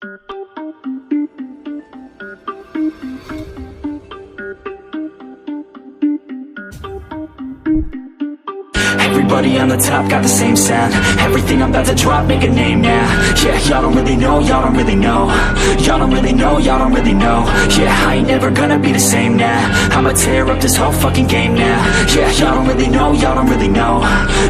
Everybody on the top got the same sound. Everything I'm about to drop, make a name now. Yeah, y'all don't really know, y'all don't really know. Y'all don't really know, y'all don't really know. Yeah, I ain't never gonna be the same now. I'ma tear up this whole fucking game now. Yeah, y'all don't really know, y'all don't really know.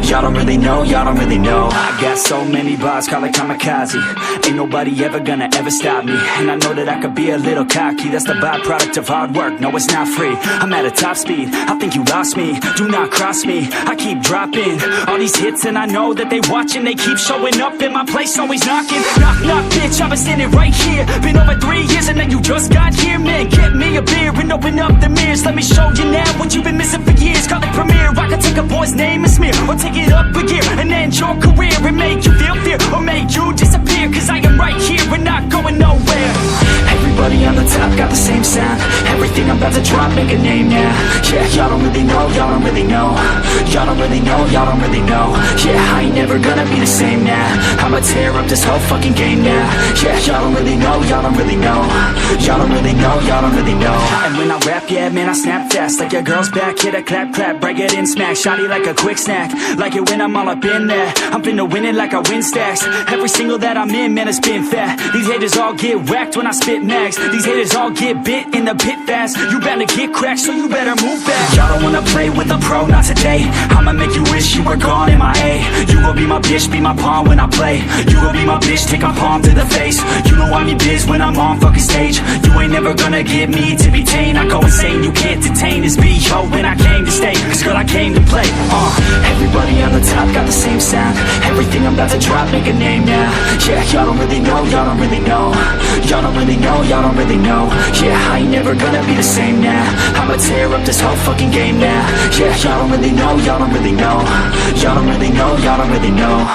Y'all don't really know, y'all don't really know. I got so many bars, call it kamikaze. Ain't nobody ever gonna ever stop me. And I know that I could be a little cocky. That's the byproduct of hard work, no it's not free. I'm at a top speed, I think you lost me. Do not cross me, I keep dropping all these hits and I know that they watching. They keep showing up in my place, always knocking. Knock, knock, bitch, I've been standing right here. Been over 3 years and then you just got here. Man, get me a beer and open up the mirrors. Let me show you now what you've been missing for years. Call it premiere, I can take a boy's name and smear, or take it up a gear and end your career and make you feel fear, or make you disappear. Cause I am right here and not going nowhere. Everybody on the top got the same sound. Everything I'm about to drop, make a name now. Yeah, y'all don't really know, y'all don't really know. Y'all don't really know, y'all don't really know. Yeah, I ain't never gonna be the same now. I'ma tear up this whole fucking game now. Yeah, y'all don't really know, y'all don't really know. Y'all don't really know, y'all don't really know. And when I rap, yeah, man, I snap fast. Like your girl's back, hit a clap, clap, break it in, smack. Shotty like a quick snack, like it when I'm all up in there. I'm finna win it like I win stacks. Every single that I'm in, man, it's been fat. These haters all get whacked when I spit mags. These haters all get bit in the pit fast. You better get cracked, so you better move back. Y'all don't wanna play with a pro, not today. I'ma make you wish you were gone in my A. You gon' be my bitch, be my pawn when I play. You gon' be my bitch, take my palm to the face. You know I'm your biz when I'm on fucking stage. You ain't never gonna get me to be tame. I go insane, you can't detain this B.O. when I came to stay. Cause girl, I came to play. Everybody on the top got the same sound. Everything I'm about to drop, make a name now. Yeah, y'all don't really know, y'all don't really know. Y'all don't really know, y'all don't really know. Yeah, I ain't never gonna be the same now. I'ma tear up this whole fucking game now. Yeah, y'all don't really know, y'all don't really know. Y'all don't really know, y'all don't really know.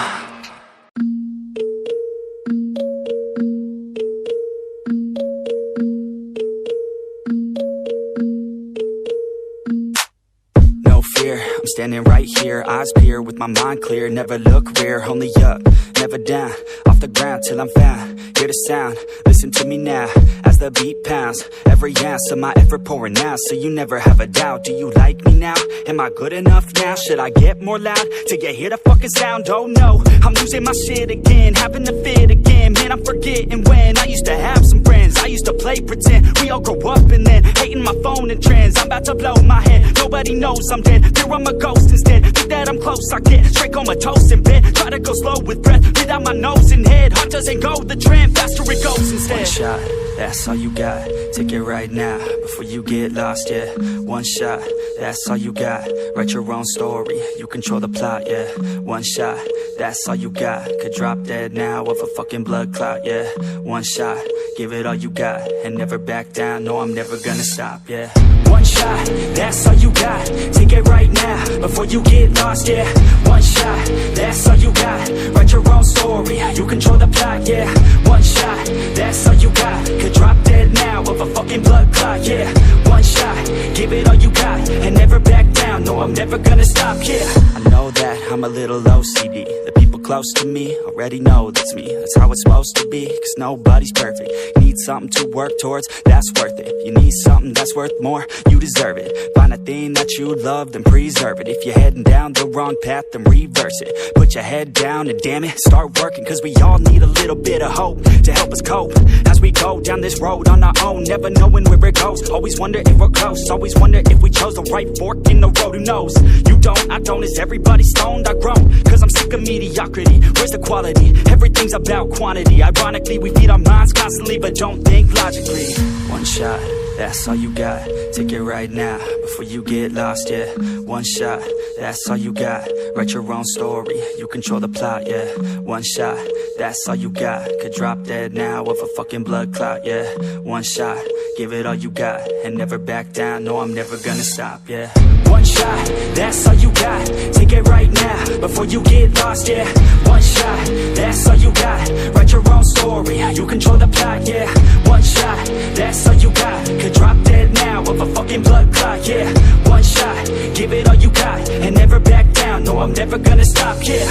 No fear, I'm standing right here, eyes peer with my mind clear. Never look rear, only up, never down. Off the ground till I'm found. Hear the sound, listen to me now. As the beat pounds, every ounce of my effort pouring out. So you never have a doubt, do you like me now? Am I good enough now? Should I get more loud till you hear the fucking sound? Oh no, I'm losing my shit again, having to fit again. Man, I'm forgetting when I used to have some friends. I used to play pretend, we all grow up and then hating my phone and trends. I'm about to blow my head, nobody knows I'm dead. Fear I'm a ghost instead, think that I'm close, I get straight comatose in bed. Try to go slow with breath, breathe out my nose and head. Heart doesn't go the trend, faster it goes instead. One shot, that's all you got, take it right now, before you get lost, yeah. One shot, that's all you got, write your own story, you control the plot, yeah. One shot, that's all you got, could drop dead now of a fucking blood clot, yeah. One shot, give it all you got, and never back down, no I'm never gonna stop, yeah. One shot, that's all you got, take it right now, before you get lost, yeah. One shot, that's all you got, write your own story, you control the plot, yeah. One shot, that's all you got, could drop dead now of a fucking blood clot, yeah. One shot, give it all you got, and never back down, no I'm never gonna stop, yeah. I know that I'm a little OCD, the people close to me already know that's me. That's how it's supposed to be, cause nobody's perfect. You need something to work towards, that's worth it. If you need something that's worth more, you deserve it. Find a thing that you love, then preserve it. If you're heading down the wrong path, then reverse it. Put your head down and damn it, start working. Cause we all need a little bit of hope to help us cope as we go down this road on our own, never knowing where it goes. Always wonder if we're close, always wonder if we chose the right fork in the road. Who knows? You don't, I don't, is everybody stoned? I've grown, cause I'm sick of mediocrity. Where's the quality? Everything's about quantity. Ironically, we feed our minds constantly, but don't think logically. One shot, that's all you got, take it right now, before you get lost, yeah. One shot, that's all you got, write your own story, you control the plot, yeah. One shot, that's all you got, could drop dead now of a fucking blood clot, yeah. One shot, give it all you got, and never back down, no I'm never gonna stop, yeah. One shot, that's all you got, take it right now, before you get lost, yeah. One shot, that's all you got, write your own story, you control the plot, yeah. One shot, that's all you got, could drop dead now of a fucking blood clot, yeah. One shot, give it all you got, and never back down, no I'm never gonna stop, yeah.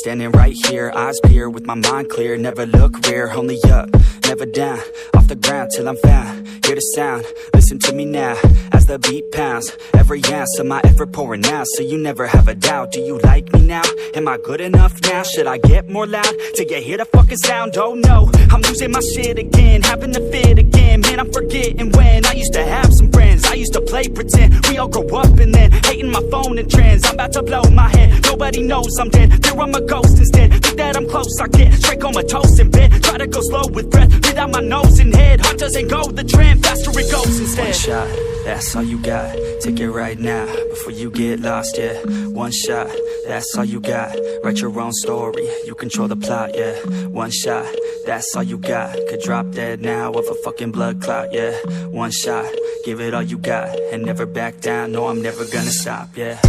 standing right here, eyes peer with my mind clear. Never look rear, only up, never down. Off the ground till I'm found. Hear the sound, listen to me now. As the beat pounds, every ounce of my effort pouring out. So you never have a doubt, do you like me now? Am I good enough now? Should I get more loud to get hear the fucking sound? Oh no, I'm losing my shit again, having to fit again. Man, I'm forgetting when I used to have some friends. I used to play pretend, we all grow up and then hating my phone and trends. I'm about to blow my head, nobody knows I'm dead. Fear I'm a ghost instead, think that I'm close, I get straight comatose in bed. Try to go slow with breath, breathe out my nose and head. Heart doesn't go the trend, faster it goes instead. One shot, that's all you got, take it right now, before you get lost, yeah. One shot, that's all you got, write your own story, you control the plot, yeah. One shot, that's all you got, could drop dead now of a fucking blood clot, yeah. One shot, give it all you got, and never back down, no I'm never gonna stop, yeah.